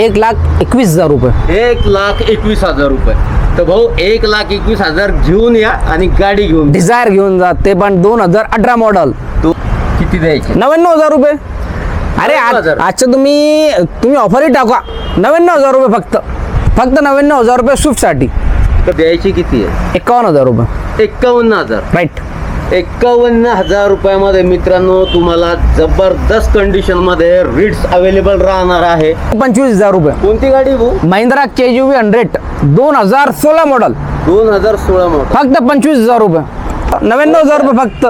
1,21,000 रुपये. 1,21,000 रुपये. तर भाऊ 1,21,000 घेऊन या आणि गाडी घेऊन डिझायर घेऊन जा, ते पण 2018 मॉडेल. तो किती द्यायचे? 99,000 रुपये. अरे 99,000. आजच्या तुम्ही ऑफरही टाका. 99,000 रुपये फक्त 99,000 रुपये स्विफ्टसाठी. तर द्यायची किती आहे? 51,000 रुपये. 51,000. राईट. 51,000 रुपयामध्ये मित्रांनो तुम्हाला जबरदस्त कंडिशन मध्ये रिट्स अवेलेबल राहणार आहे. 25,000 रुपये. कोणती गाडी भाऊ? Mahindra KUV 100 2016 model. 2016 मॉडेल. फक्त 25,000 रुपये. 99,000 रुपये फक्त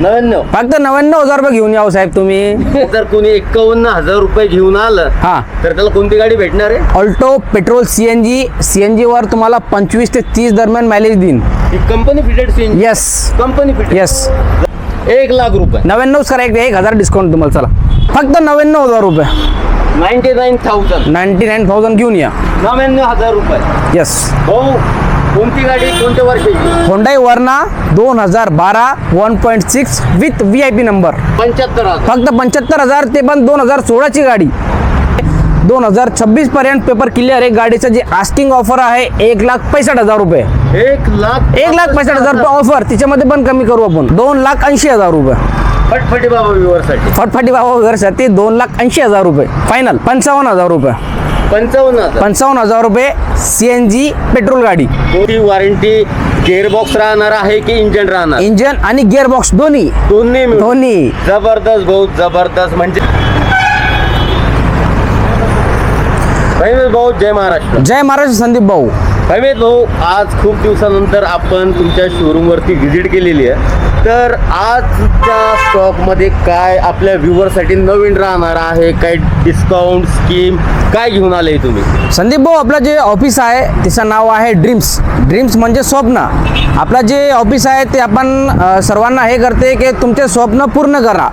99,000 रुपये घेऊन यावं साहेब तुम्ही. जर कोणी 51,000 रुपये घेऊन आलं हा, तर त्याला कोणती गाडी भेटणार आहे? ऑल्टो पेट्रोल CNG वर तुम्हाला 25 ते 30 दरम्यान मायलेज देईन. Company fitted CNG. Yes company fitted. Yes. 1,00,000 रुपये. 99 करा, 1,000 डिस्काउंट तुम्हाला. चला फक्त 99,000 रुपये. 99,000. 99,000 घेऊन या. 99,000 रुपये. येस. भाऊ कोणती गाडी कोणत्या वर्षाची? Hyundai Verna 2012 1.6 with VIP number. 75,000. फक्त 75,000, ते पण 2016ची गाडी. 2026 पर्यंत पेपर क्लिअर आहे. गाडीचं जे आस्किंग ऑफर आहे 1,65,000 रुपये. 1,65,000 रुपये ऑफर. तिच्यामध्ये पण कमी करू आपण. 2,80,000 रुपये. फटफटी बाबा व्ह्यूअरसाठी. फटफटी बाबा वगैरेसाठी 2,80,000 रुपये. फायनल 55,000 रुपये. 55,000 रुपये CNG पेट्रोल गाडी. कोणती वॉरंटी? गेअरबॉक्स राहणार आहे की इंजन राहणार? इंजन आणि गिअरबॉक्स दोन्ही. दोन्ही. जबरदस्त भाऊ, जबरदस्त. म्हणजे भाऊ जय महाराष्ट्र. जय महाराष्ट्र संदीप भाऊ. भाऊ आज खूप दिवसानंतर आपण तुमच्या शोरूम वरती व्हिजिट केलेली आहे. तर आजच्या स्टॉक मध्ये काय आपल्या व्ह्यूअरसाठी नवीन राहणार आहे? काय डिस्काउंट स्कीम काय घेऊन आले तुम्ही? संदीप भाऊ, आपलं जे ऑफिस आहे तिचं नाव आहे ड्रीम्स म्हणजे स्वप्न. आपलं जे ऑफिस आहे ते आपण सर्वांना हे करते की तुमचे स्वप्न पूर्ण करा.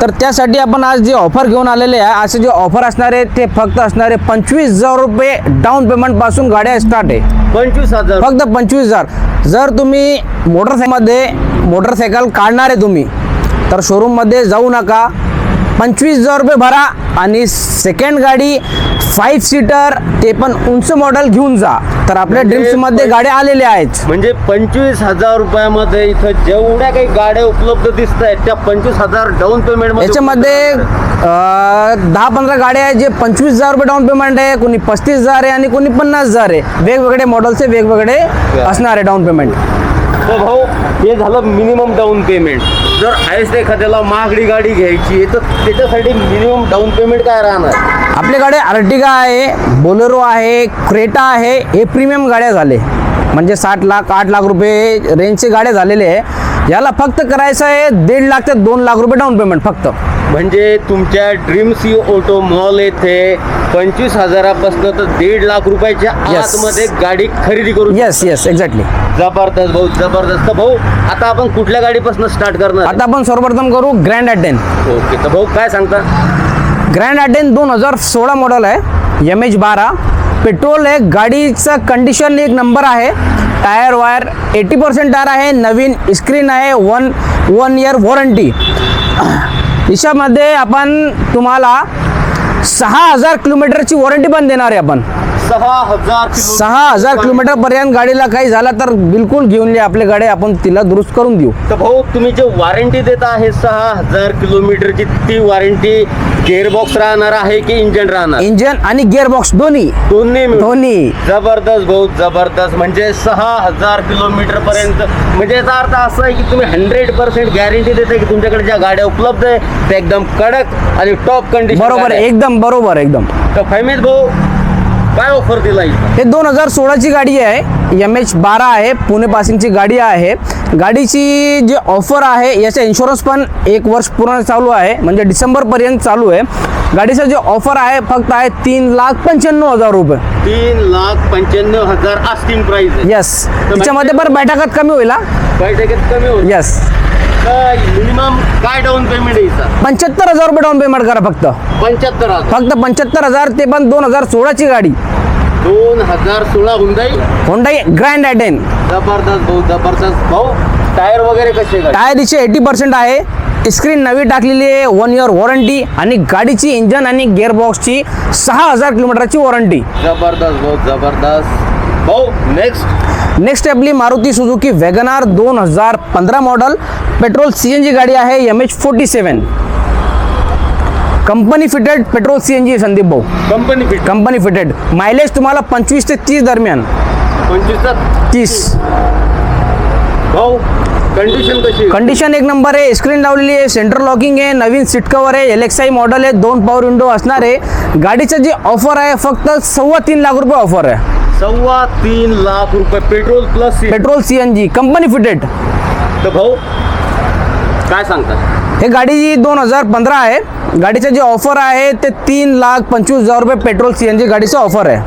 तर त्यासाठी आपण आज जे ऑफर घेऊन आलेले आहे, असे जे ऑफर असणार आहे ते फक्त असणार आहे 25,000 रुपये डाऊन पेमेंट पासून गाड्या स्टार्ट आहे. 25,000. फक्त 25,000. जर तुम्ही मोटरसायकल काढणार आहे तुम्ही, तर शोरूममध्ये जाऊ नका. 25,000 रुपये भरा आणि सेकंड गाडी 5 सीटर, ते पण उंच मॉडेल घेऊन जा. तर आपल्या ड्रीम्समध्ये गाड्या आलेल्या आहेत. म्हणजे 25,000 रुपयामध्ये इथं जेवढ्या काही गाड्या उपलब्ध दिसत आहेत त्या 25,000 डाऊन पेमेंट. याच्यामध्ये 10-15 गाड्या आहेत जे 25,000 रुपये डाऊन पेमेंट आहे, कोणी 35,000 आहे आणि कोणी 50,000 आहे. वेगवेगळे मॉडेलचे वेगवेगळे असणार आहे डाऊन पेमेंट. तर भाऊ हे झालं मिनिमम डाऊन पेमेंट. जर हायस्ट एखाद्याला महागडी गाडी घ्यायची आहे तर त्याच्यासाठी मिनिमम डाऊन पेमेंट काय राहणार? आपल्याकडे अर्टिगा आहे, बोलेरो आहे, क्रेटा आहे. हे प्रीमियम गाड्या झाले, म्हणजे 7 लाख 8 लाख रुपये रेंजचे गाड्या झालेले आहे. याला फक्त करायचं आहे 1.5 लाख ते 2 लाख रुपये डाऊन पेमेंट फक्त. म्हणजे तुमच्या ड्रीम्स ऑटो मॉल येथे 25,000 पासून तर 1.5 लाख रुपयाच्या आतमध्ये गाडी खरेदी करू. Yes exactly. जबरदस्त भाऊ, जबरदस्त. भाऊ आता आपण कुठल्या गाडीपासून स्टार्ट करणार? आता आपण सर्वप्रथम करू ग्रँड A10. ओके. तर भाऊ काय सांगता? ग्रँड A10 2016 मॉडेल आहे. MH12 पेट्रोल आहे. गाडीचं कंडिशन एक नंबर आहे. टायर वायर 80% टायर आहे. नवीन स्क्रीन आहे. 1 इयर वॉरंटी. याच्यामध्ये आपण तुम्हाला 6,000 किलोमीटरची वॉरंटी पण देणार आहे. आपण 6,000 किलोमीटर पर्यंत गाडीला काही झाला तर बिलकुल घेऊन या आपली गाडी, आपण तिला दुरुस्त करून देऊ. तर भाऊ तुम्ही जे वॉरंटी देत आहे 6,000 किलोमीटरची, ती वॉरंटी गेअरबॉक्स राहणार आहे की इंजन राहणार? इंजन आणि गिअरबॉक्स दोन्ही. जबरदस्त भाऊ, जबरदस्त. म्हणजे 6,000 किलोमीटर पर्यंत. म्हणजे याचा अर्थ असा आहे की तुम्ही 100% गॅरंटी देताय की तुमच्याकडे ज्या गाड्या उपलब्ध आहे त्या एकदम कडक आणि टॉप कंडिशन. बरोबर, एकदम बरोबर एकदम. तर फैमीद भाऊ काय ऑफर दिला? हे 2016ची गाडी आहे. MH12 आहे. पुणे पासिंगची गाडी आहे. गाडीची जी ऑफर आहे याचा इन्शुरन्स पण 1 वर्ष पूर्ण चालू आहे, म्हणजे डिसेंबर पर्यंत चालू आहे. गाडीचा जो ऑफर आहे फक्त आहे 3,95,000 रुपये. 3,95,000 आस्किंग प्राइस आहे. येस. त्याच्यामध्ये पण बैठकात कमी होईल. बैठकीत कमी होईल. येस. मिनिमम काय डाऊन पेमेंट आहे? 75,000 रुपये डाऊन पेमेंट करा फक्त. 75,000. फक्त 75,000, ते पण 2016ची गाडी. 2016 होंडाई ग्रँड A10. जबरदस्त भाऊ, जबरदस्त. भाऊ टायर वगैरे कसे? टायर इथे 80% आहे. स्क्रीन नवी टाकलेली आहे, 1 इयर वॉरंटी आणि गाडीची इंजन आणि गिअरबॉक्सची 6000 किलोमीटरची वॉरंटी. जबरदस्त भाऊ, जबरदस्त भाऊ. नेक्स्ट आपली Maruti Suzuki WagonR 2015 model petrol CNG गाडी आहे. MH47 company fitted petrol CNG Sandeep भाऊ, कंपनी फिटेड. मायलेज तुम्हाला 25 ते 30 दरम्यान. 30 भाऊ. कंडिशन कशी? कंडिशन एक नंबर आहे. स्क्रीन लावलेली आहे, सेंटर लॉकिंग आहे, नवीन सीट कव्हर आहे, LXI मॉडेल आहे, 2 पॉवर विंडो असणार आहे. गाडीचं जे ऑफर आहे फक्त 3.25 लाख रुपये ऑफर आहे. 3.25 लाख रुपये पेट्रोल CNG कंपनी फिटेड. तर भाऊ काय सांगतात? हे गाडी 2015 आहे. गाडीचं जे ऑफर आहे ते 3,25,000 रुपये पेट्रोल CNG गाडीचं ऑफर आहे.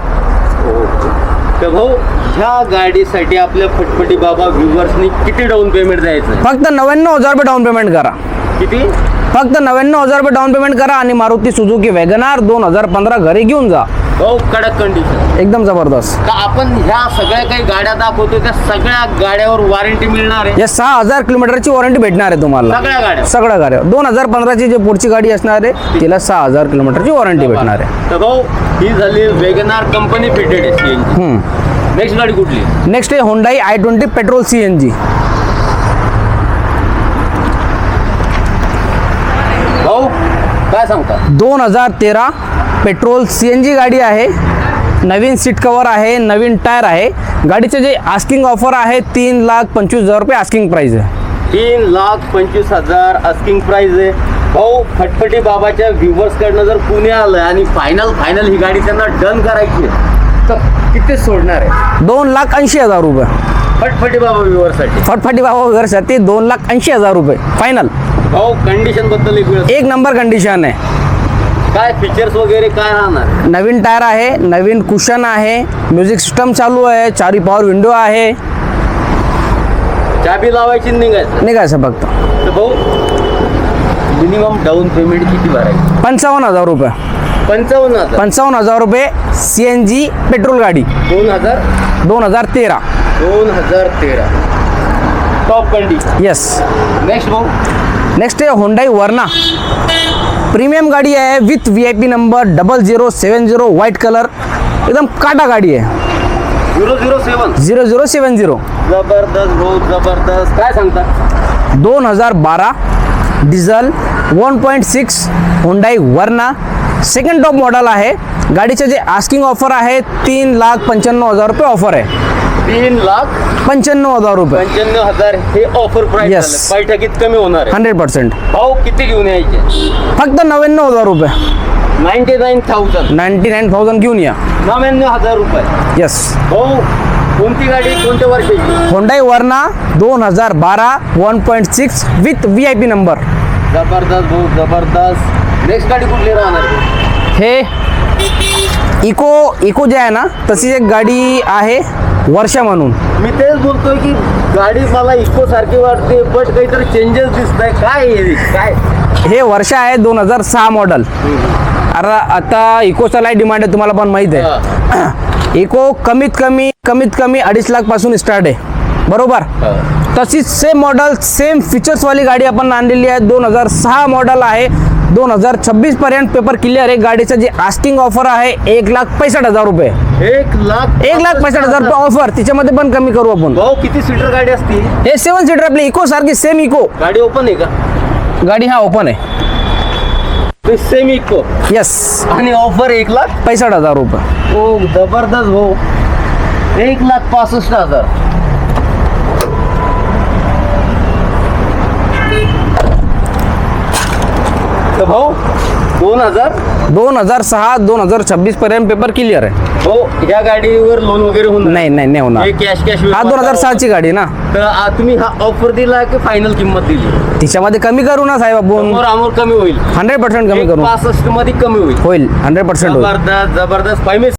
तर भाऊ ह्या गाडीसाठी आपल्या फटफटी बाबा व्ह्युअर्सनी किती डाऊन पेमेंट द्यायचं? फक्त 99,000 रुपये डाऊन पेमेंट करा. किती? फक्त 99,000 रुपये डाऊन पेमेंट करा आणि मारुती सुझुकी वॅगनार 2015 घरी घेऊन जा. भाऊ कडक कंडिशन, एकदम जबरदस्त. का आपण ह्या सगळ्या काही गाड्या दाखवतो त्या सगळ्या गाड्यावर वॉरंटी मिळणार आहे? या 6000 किलोमीटरची वॉरंटी भेटणार आहे तुम्हाला. सगळ्या गाड्या 2015ची जी पुढची गाडी असणार आहे तिला 6000 किलोमीटरची वॉरंटी भेटणार आहे. तर भाऊ ही झाली वेगनार कंपनी फिटेड आहे CNG. नेक्स्ट गाडी कुठली? नेक्स्ट आहे होंडाई i20 पेट्रोल CNG. भाऊ काय सांगता? 2013 पेट्रोल CNG गाडी आहे. नवीन सीट कवर आहे, नवीन टायर आहे. गाडीचे जे आस्किंग ऑफर आहे 3,25,000 रुपये आस्किंग प्राइस आहे. 3,25,000 आस्किंग प्राइस आहे. भाऊ फटफटी बाबाच्या व्ह्युअर्स कडनं जर पुणे आलं आणि फायनल ही गाडी त्यांना डन करायची आहे, तर किती सोडणार आहे? 2,80,000 रुपये फटफटी बाबा व्ह्युअर्ससाठी. फटफटी बाबा वगैरेसाठी 2,80,000 रुपये फायनल. भाऊ कंडिशन बद्दल एक नंबर कंडिशन आहे. काय फीचर्स वगैरे काय राहणार? नवीन टायर आहे, नवीन कुशन आहे, म्युझिक सिस्टम चालू आहे, 4 पॉवर विंडो आहे. चाबी लावायची निघायचं फक्त. तर भाऊ मिनिमम डाऊन पेमेंट किती भरायची? 55,000 रुपये. 55,000 रुपये CNG पेट्रोल गाडी 2013. Top condition. येस. नेक्स्ट भाऊ. नेक्स्ट आहे होंडाई वर्ना प्रीमियम गाडी आहे with VIP number 0070 white colour. एकदम काटा गाडी आहे. 0070. जबरदस्त भाऊ, जबरदस्त. काय सांगता? 2012 डिझल 1.6 होंडाई वर्ना सेकंड टॉप मॉडेल आहे. गाडीचे जे आस्किंग ऑफर आहे 3,95,000 रुपये ऑफर आहे. 3,95,000 रुपये. 95,000 हे ऑफर प्राइस. Yes. बैठकीत कमी होणार आहे 100%. भाऊ किती घेऊन यायचे? फक्त 99,000 रुपये. 99,000 घेऊन या. 99,000 रुपये. येस. भाऊ कोणती गाडी कोणत्या वर्षाची? Hyundai Verna 2012 1.6 with VIP number. जबरदस्त भाऊ, जबरदस्त. नेक्स्ट गाडी कुठली राहणार? हे इको जे आहे ना तशी एक गाडी आहे वर्षा म्हणून. मी तेच बोलतोय की गाडी मला इको सारखी वाटते बट काहीतरी चेंजेस दिसत आहे. काय हे वर्षा आहे 2006 मॉडेल. अरे आता इकोचा लय डिमांड आहे तुम्हाला पण माहित आहे. इको कमीत कमी 2.5 लाख पासून स्टार्ट आहे. बरोबर. तशीच सेम मॉडेल सेम फीचर्सवाली गाडी आपण आणलेली आहे. 2006 मॉडेल आहे. 2026 पर्यंत पेपर क्लिअर आहे. गाडीचं जे आस्किंग ऑफर आहे 1,65,000 रुपये. 1,65,000 रुपये ऑफर. त्याच्यामध्ये पण कमी करू आपण. भाऊ किती सीटर गाडी असते? हे 7 सीटर आपली इको सारखी सेम इको गाडी. ओपन आहे का गाडी? हा ओपन आहे. Same Eco. यस. आणि ऑफर 1,65,000 रुपये. ओ जबरदस्त भाऊ. 1,65,000. तर भाऊ 2006 2026 पर्यंत पेपर क्लिअर आहे. हो या गाडीवर लोन वगैरे होणार? नाही होणार. कॅश हा 2006 ची गाडी ना. तर तुम्ही हा ऑफर दिला की फायनल किंमत दिली? तिच्यामध्ये कमी करू ना साहेब आपण. समोर कमी होईल. 100% कमी करू. 65 मध्ये कमी होईल. 100% होईल. जबरदस्त.